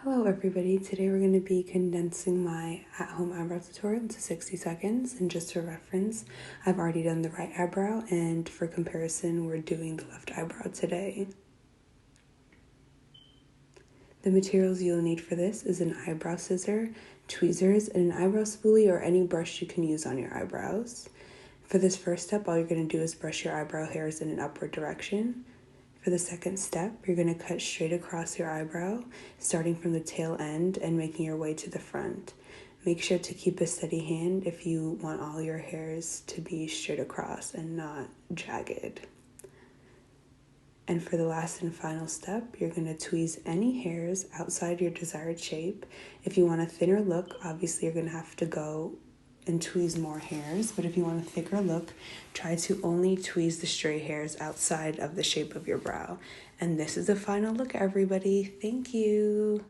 Hello everybody, today we're going to be condensing my at-home eyebrow tutorial into 60 seconds, and just for reference, I've already done the right eyebrow, and for comparison, we're doing the left eyebrow today. The materials you'll need for this is an eyebrow scissor, tweezers, and an eyebrow spoolie or any brush you can use on your eyebrows. For this first step, all you're going to do is brush your eyebrow hairs in an upward direction. For the second step, you're going to cut straight across your eyebrow, starting from the tail end and making your way to the front. Make sure to keep a steady hand if you want all your hairs to be straight across and not jagged. And for the last and final step, you're going to tweeze any hairs outside your desired shape. If you want a thinner look, obviously you're going to have to go and tweeze more hairs, but if you want a thicker look, try to only tweeze the stray hairs outside of the shape of your brow. And this is the final look, everybody. Thank you.